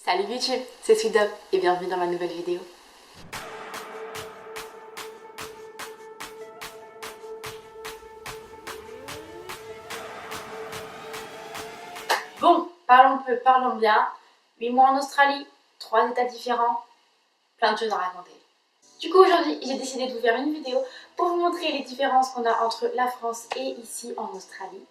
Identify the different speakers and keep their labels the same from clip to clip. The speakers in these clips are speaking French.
Speaker 1: Salut YouTube, c'est Sweetdog et bienvenue dans ma nouvelle vidéo. Bon, parlons peu, parlons bien. 8 mois en Australie, 3 états différents, plein de choses à raconter. Du coup aujourd'hui j'ai décidé de vous faire une vidéo pour vous montrer les différences qu'on a entre la France et ici en Australie.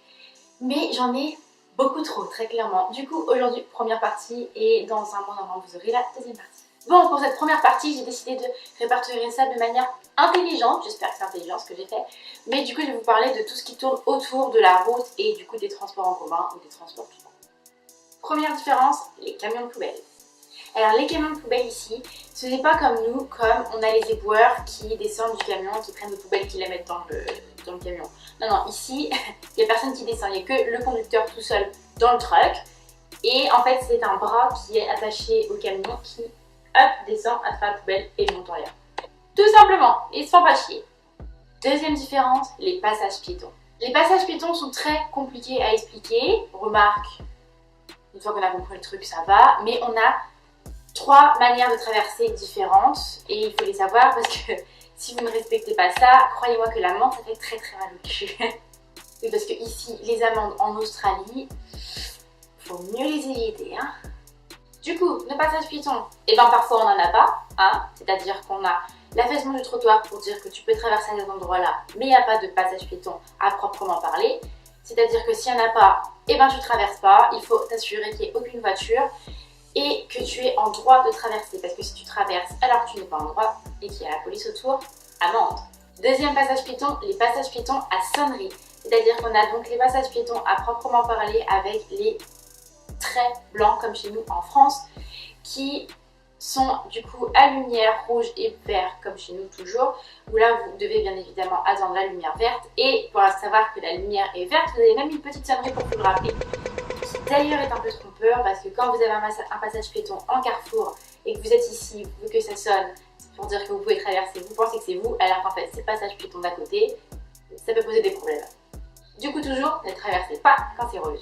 Speaker 1: Mais j'en ai beaucoup trop, très clairement. Du coup aujourd'hui première partie et dans un mois normalement vous aurez la deuxième partie. Bon, pour cette première partie j'ai décidé de répertorier ça de manière intelligente, j'espère que c'est intelligent ce que j'ai fait. Mais du coup je vais vous parler de tout ce qui tourne autour de la route et du coup des transports en commun ou des transports tout court. Première différence, les camions de poubelle. Alors les camions de poubelle ici, ce n'est pas comme nous, comme on a les éboueurs qui descendent du camion, qui prennent les poubelles, qui les mettent dans le camion. Non, non, ici, il n'y a personne qui descend, il n'y a que le conducteur tout seul dans le truck. Et en fait, c'est un bras qui est attaché au camion qui, hop, descend, attrape la poubelle et monte en l'air. Tout simplement, ils se font pas chier. Deuxième différence, les passages piétons. Les passages piétons sont très compliqués à expliquer. Remarque, une fois qu'on a compris le truc, ça va, mais on a 3 manières de traverser différentes et il faut les savoir parce que si vous ne respectez pas ça, croyez-moi que l'amende ça fait très très mal au cul. Oui, parce que ici, les amendes en Australie, faut mieux les éviter. Hein. Du coup, le passage piéton, et ben parfois on n'en a pas, hein, c'est-à-dire qu'on a l'affaissement du trottoir pour dire que tu peux traverser à cet endroit-là, mais il n'y a pas de passage piéton à proprement parler. C'est-à-dire que s'il n'y en a pas, et ben tu ne traverses pas, il faut t'assurer qu'il n'y ait aucune voiture et que tu es en droit de traverser. Parce que si tu traverses alors que tu n'es pas en droit et qu'il y a la police autour, amende. Deuxième passage piéton, les passages piétons à sonnerie. C'est-à-dire qu'on a donc les passages piétons à proprement parler avec les traits blancs comme chez nous en France qui sont du coup à lumière rouge et vert comme chez nous toujours, où là vous devez bien évidemment attendre la lumière verte et pour savoir que la lumière est verte, vous avez même une petite sonnerie pour vous le rappeler. D'ailleurs est un peu trompeur parce que quand vous avez un passage piéton en carrefour et que vous êtes ici, vu que ça sonne, c'est pour dire que vous pouvez traverser, vous pensez que c'est vous, alors qu'en fait c'est le passage piéton d'à côté, ça peut poser des problèmes. Du coup toujours, ne traversez pas quand c'est rouge.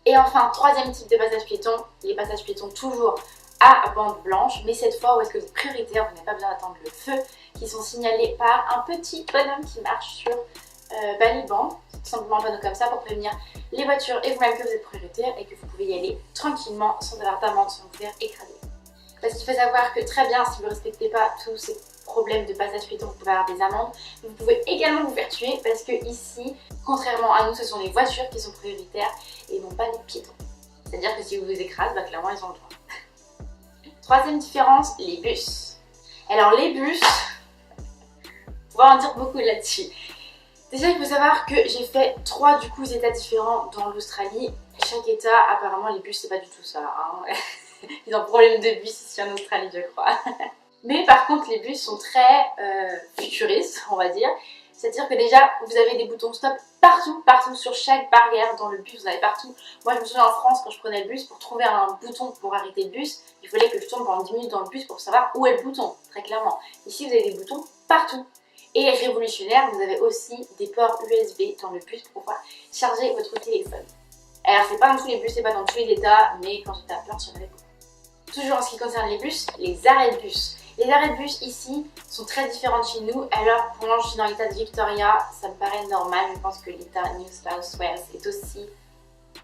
Speaker 1: Et enfin, troisième type de passage piéton, les passages piétons toujours à bande blanche, mais cette fois où est-ce que vous êtes prioritaire, vous n'avez pas besoin d'attendre le feu, qui sont signalés par un petit bonhomme qui marche sur Baliban, tout simplement un panneau comme ça pour prévenir les voitures et vous-même que vous êtes prioritaire et que vous pouvez y aller tranquillement sans avoir d'amende, sans vous faire écraser. Parce qu'il faut savoir que très bien, si vous ne respectez pas tous ces problèmes de passage piéton, vous pouvez avoir des amendes, vous pouvez également vous faire tuer parce que ici, contrairement à nous, ce sont les voitures qui sont prioritaires et non pas les piétons. C'est-à-dire que si vous vous écrasez, bah, clairement ils ont le droit. Troisième différence, les bus. Alors les bus, on va en dire beaucoup là-dessus. Déjà, il faut savoir que j'ai fait 3 états différents dans l'Australie. Chaque état, apparemment, les bus, c'est pas du tout ça. Hein. Ils ont problème de bus ici en Australie, je crois. Mais par contre, les bus sont très futuristes, on va dire. C'est-à-dire que déjà, vous avez des boutons stop partout, partout, sur chaque barrière dans le bus, vous avez partout. Moi, je me souviens en France, quand je prenais le bus, pour trouver un bouton pour arrêter le bus, il fallait que je tourne pendant 10 minutes dans le bus pour savoir où est le bouton, très clairement. Ici, vous avez des boutons partout. Et révolutionnaire, vous avez aussi des ports USB dans le bus pour pouvoir charger votre téléphone. Alors, c'est pas dans tous les bus, c'est pas dans tous les états, mais quand j'étais à Perth, j'en avais beaucoup. Toujours en ce qui concerne les bus, les arrêts de bus. Les arrêts de bus ici sont très différents de chez nous. Alors, pour moi, je suis dans l'état de Victoria, ça me paraît normal. Je pense que l'état New South Wales est aussi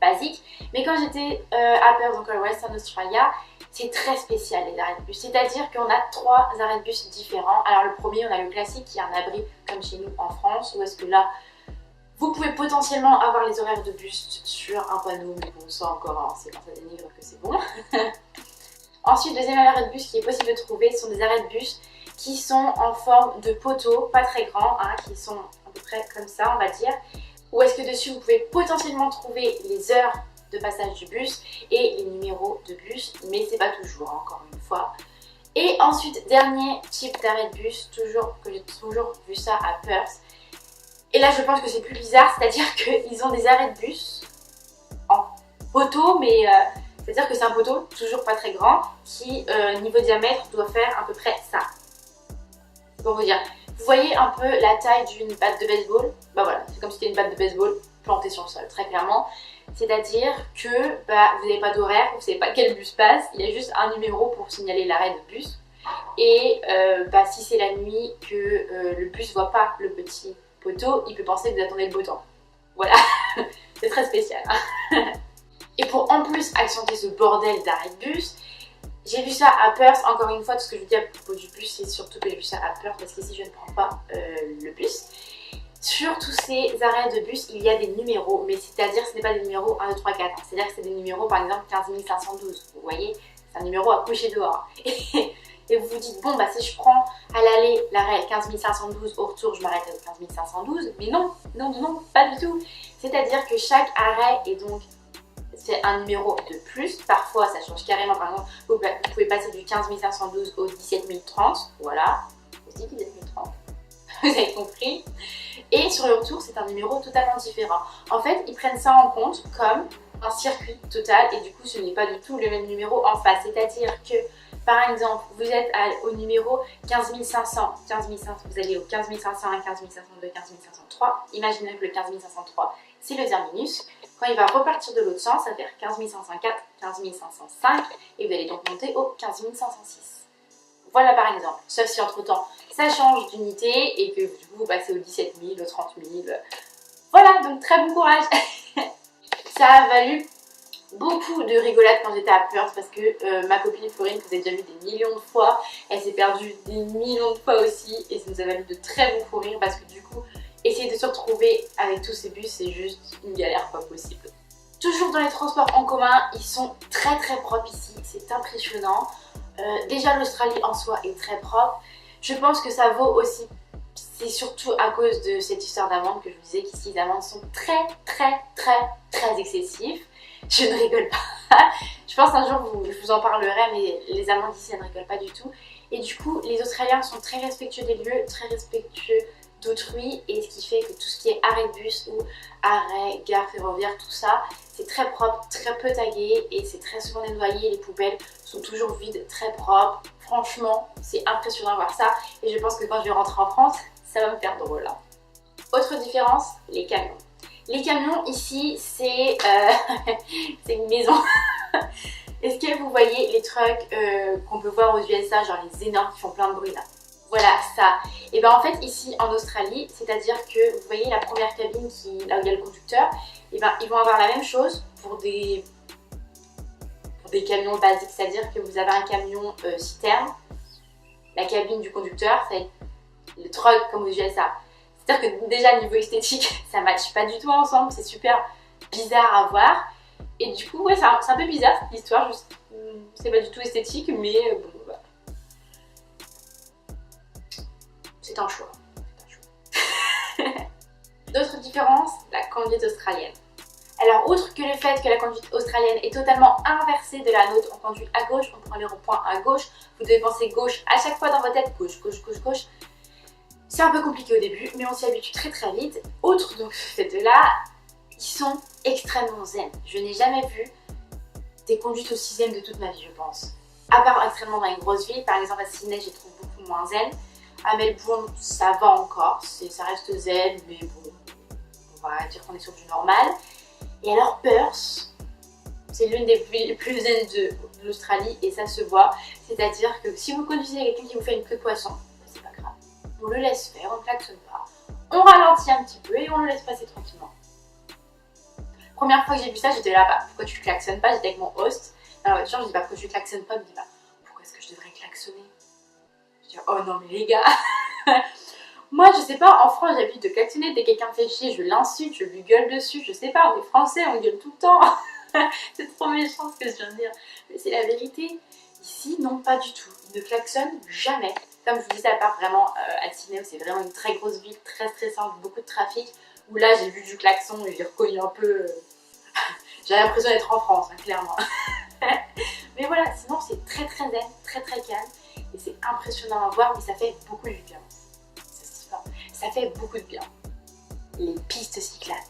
Speaker 1: basique. Mais quand j'étais à Perth, donc à Western Australia, c'est très spécial les arrêts de bus. C'est-à-dire qu'on a 3 arrêts de bus différents. Alors le premier, on a le classique qui est un abri comme chez nous en France, où est-ce que là, vous pouvez potentiellement avoir les horaires de bus sur un panneau, mais bon, ça encore, hein, c'est quand ça dénigre que c'est bon. Ensuite, deuxième arrêt de bus qui est possible de trouver, ce sont des arrêts de bus qui sont en forme de poteaux, pas très grands, hein, qui sont à peu près comme ça, on va dire. Où est-ce que dessus, vous pouvez potentiellement trouver les heures de passage du bus et les numéros de bus, mais c'est pas toujours, hein, encore une fois. Et ensuite, dernier type d'arrêt de bus, que j'ai toujours vu ça à Perth. Et là, je pense que c'est plus bizarre, c'est-à-dire qu'ils ont des arrêts de bus en poteau, mais c'est-à-dire que c'est un poteau, toujours pas très grand, qui, niveau diamètre, doit faire à peu près ça. C'est pour vous dire. Vous voyez un peu la taille d'une batte de baseball? Bah voilà, c'est comme si c'était une batte de baseball plantée sur le sol, très clairement. C'est-à-dire que vous n'avez pas d'horaire, vous ne savez pas quel bus passe, il y a juste un numéro pour signaler l'arrêt de bus. Et si c'est la nuit que le bus ne voit pas le petit poteau, il peut penser que vous attendez le beau temps. Voilà, c'est très spécial. Et pour en plus accentuer ce bordel d'arrêt de bus, j'ai vu ça à Perth. Encore une fois, tout ce que je vous dis à propos du bus, c'est surtout que j'ai vu ça à Perth parce qu'ici je ne prends pas le bus. Sur tous ces arrêts de bus, il y a des numéros, mais c'est-à-dire que ce n'est pas des numéros 1, 2, 3, 4. C'est-à-dire que c'est des numéros, par exemple 15 512. Vous voyez, c'est un numéro à coucher dehors. Et vous vous dites, bon, si je prends à l'aller l'arrêt 15 512, au retour, je m'arrête à 15 512. Mais non, non, non, pas du tout. C'est-à-dire que chaque arrêt est donc, c'est un numéro de plus. Parfois, ça change carrément. Par exemple, vous pouvez passer du 15 512 au 17 030. Voilà. Je dis 17 030. Vous avez compris. Et sur le retour, c'est un numéro totalement différent. En fait, ils prennent ça en compte comme un circuit total et du coup, ce n'est pas du tout le même numéro en face. C'est-à-dire que, par exemple, vous êtes au numéro 15 500, vous allez au 15 501, 15 502, 15 503. Imaginez que le 15 503, c'est le terminus. Quand il va repartir de l'autre sens, ça va faire 15 504, 15 505 et vous allez donc monter au 15 506. Voilà par exemple, sauf si entre temps ça change d'unité et que du coup vous passez au 17 000, au 30 000. Voilà, donc très bon courage. Ça a valu beaucoup de rigolades quand j'étais à Perth parce que ma copine Florine, que vous avez déjà vu des millions de fois, elle s'est perdue des millions de fois aussi et ça nous a valu de très bons fous rires parce que du coup, essayer de se retrouver avec tous ces bus, c'est juste une galère pas possible. Toujours dans les transports en commun, ils sont très très propres ici, c'est impressionnant. Déjà l'Australie en soi est très propre. Je pense que ça vaut aussi, c'est surtout à cause de cette histoire d'amende que je vous disais qu'ici les amendes sont très très très très excessives. Je ne rigole pas. Je pense un jour je vous en parlerai, mais les amendes ici elles ne rigolent pas du tout. Et du coup les Australiens sont très respectueux des lieux, très respectueux d'autrui, et ce qui fait que tout ce qui est arrêt de bus ou arrêt, gare ferroviaire, tout ça, c'est très propre, très peu tagué et c'est très souvent nettoyé. Les poubelles sont toujours vides, très propres. Franchement, c'est impressionnant de voir ça et je pense que quand je vais rentrer en France, ça va me faire drôle. Autre différence, les camions. Les camions ici, c'est une maison. Est-ce que vous voyez les trucks qu'on peut voir aux USA, genre les énormes qui font plein de bruit là? Voilà, ça. Et bien en fait ici en Australie, c'est-à-dire que vous voyez la première cabine là où il y a le conducteur, et ben ils vont avoir la même chose pour des camions basiques, c'est-à-dire que vous avez un camion citerne, la cabine du conducteur, c'est le truck comme vous disiez ça. C'est-à-dire que déjà niveau esthétique, ça ne matche pas du tout ensemble, c'est super bizarre à voir. Et du coup, ouais, c'est un peu bizarre cette histoire, c'est pas du tout esthétique, mais bon, bah. C'est un choix. D'autres différences, la conduite australienne. Alors, outre que le fait que la conduite australienne est totalement inversée de la nôtre, on conduit à gauche, on prend les ronds-points à gauche, vous devez penser gauche à chaque fois dans votre tête, gauche, gauche, gauche, gauche. C'est un peu compliqué au début, mais on s'y habitue très très vite. Outre donc ce fait-là, ils sont extrêmement zen. Je n'ai jamais vu des conduites aussi zen de toute ma vie, je pense. À part extrêmement dans les grosses villes, par exemple à Sydney, je les trouve beaucoup moins zen. À Melbourne, ça va encore, ça reste zen, mais bon, on va dire qu'on est sur du normal. Et alors Perth, c'est l'une des plus zen de l'Australie et ça se voit. C'est-à-dire que si vous conduisez quelqu'un qui vous fait une queue de poisson, c'est pas grave. On le laisse faire, on ne klaxonne pas. On ralentit un petit peu et on le laisse passer tranquillement. Première fois que j'ai vu ça, j'étais là, pourquoi tu klaxonnes pas? J'étais avec mon host dans la voiture, je dis pourquoi tu klaxonnes pas? Il me dit pourquoi est-ce que je devrais klaxonner? Je dis oh non mais les gars. Moi je sais pas, en France j'ai l'habitude de klaxonner, dès que quelqu'un me fait chier, je l'insulte, je lui gueule dessus, je sais pas, on est français, on gueule tout le temps. C'est trop méchant ce que je viens de dire, mais c'est la vérité. Ici non, pas du tout, ils ne klaxonnent jamais. Comme je vous disais, à part vraiment à Sydney où c'est vraiment une très grosse ville, très stressante, beaucoup de trafic, où là j'ai vu du klaxon et j'ai reconnu un peu... J'ai l'impression d'être en France, hein, clairement. Mais voilà, sinon c'est très très zen, très très calme. Et c'est impressionnant à voir, mais ça fait beaucoup de bien. Ça fait beaucoup de bien. Les pistes cyclables.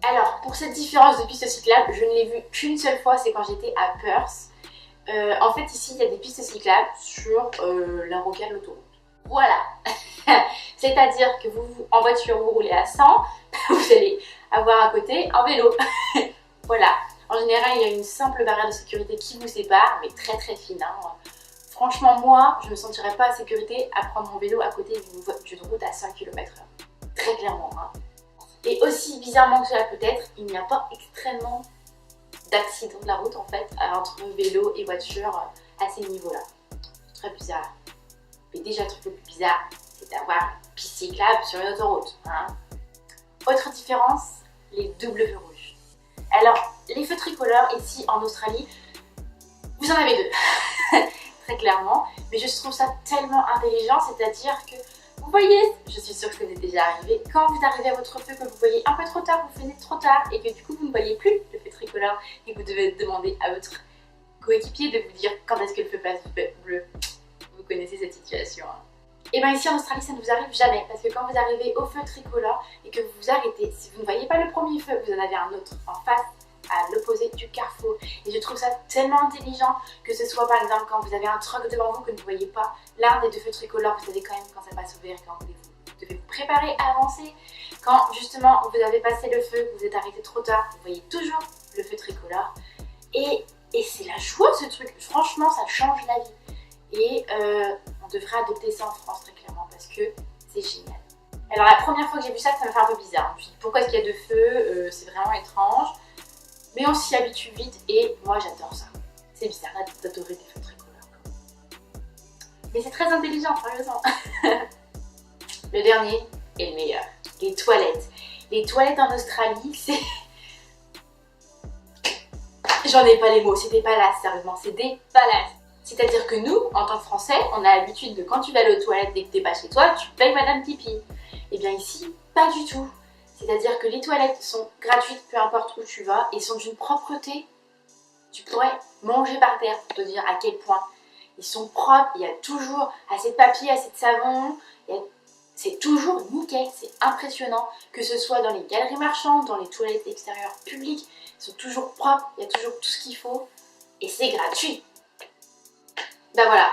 Speaker 1: Alors, pour cette différence de pistes cyclables, je ne l'ai vue qu'une seule fois, c'est quand j'étais à Perth. En fait, ici, il y a des pistes cyclables sur la rocade, l'autoroute. Voilà. C'est-à-dire que vous, en voiture, vous roulez à 100, vous allez avoir à côté un vélo. Voilà, en général il y a une simple barrière de sécurité qui vous sépare, mais très très fine. Hein. Franchement moi, je ne me sentirais pas en sécurité à prendre mon vélo à côté d'une route à 5 km/h. Très clairement. Hein. Et aussi bizarrement que cela peut être, il n'y a pas extrêmement d'accidents de la route en fait, entre vélo et voiture à ces niveaux-là. C'est très bizarre. Mais déjà le truc le plus bizarre, c'est d'avoir une piste cyclable sur une autoroute. Hein. Autre différence, les doubles feux rouges. Alors, les feux tricolores ici en Australie, vous en avez deux, très clairement, mais je trouve ça tellement intelligent, c'est-à-dire que, vous voyez, je suis sûre que ça vous est déjà arrivé, quand vous arrivez à votre feu, que vous voyez un peu trop tard, vous freinez trop tard, et que du coup vous ne voyez plus le feu tricolore, et que vous devez demander à votre coéquipier de vous dire quand est-ce que le feu passe bleu. Vous connaissez cette situation. Hein. Et bien ici en Australie ça ne vous arrive jamais, parce que quand vous arrivez au feu tricolore et que vous vous arrêtez, si vous ne voyez pas le premier feu, vous en avez un autre en face, à l'opposé du carrefour. Et je trouve ça tellement intelligent, que ce soit par exemple quand vous avez un truck devant vous que vous ne voyez pas l'un des deux feux tricolores, vous savez quand même quand ça passe au vert et quand vous devez vous préparer à avancer. Quand justement vous avez passé le feu, que vous êtes arrêté trop tard, vous voyez toujours le feu tricolore. Et c'est la joie ce truc, franchement ça change la vie. Et on devrait adopter ça en France très clairement parce que c'est génial. Alors la première fois que j'ai vu ça, ça m'a fait un peu bizarre. Je me suis dit pourquoi est-ce qu'il y a deux feux, c'est vraiment étrange. Mais on s'y habitue vite et moi j'adore ça. C'est bizarre d'adorer des feux tricolores. Mais c'est très intelligent, sérieusement. Le dernier est le meilleur. Les toilettes. Les toilettes en Australie, c'est... J'en ai pas les mots, c'est des palaces, sérieusement, c'est des palaces. C'est-à-dire que nous, en tant que Français, on a l'habitude de quand tu vas aller aux toilettes dès que t'es pas chez toi, tu payes Madame Pipi. Et bien ici, pas du tout. C'est-à-dire que les toilettes sont gratuites, peu importe où tu vas, et sont d'une propreté. Tu pourrais manger par terre pour te dire à quel point ils sont propres, il y a toujours assez de papier, assez de savon, c'est toujours nickel, c'est impressionnant. Que ce soit dans les galeries marchandes, dans les toilettes extérieures publiques, ils sont toujours propres, il y a toujours tout ce qu'il faut, et c'est gratuit. Ben voilà,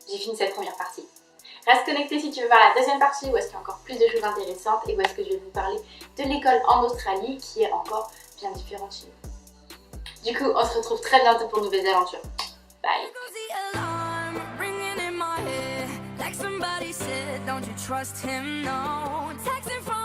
Speaker 1: j'ai fini cette première partie. Reste connecté si tu veux voir la deuxième partie où est-ce qu'il y a encore plus de choses intéressantes et où est-ce que je vais vous parler de l'école en Australie qui est encore bien différente chez nous. Du coup, on se retrouve très bientôt pour de nouvelles aventures. Bye! Don't you trust him? No. Texting from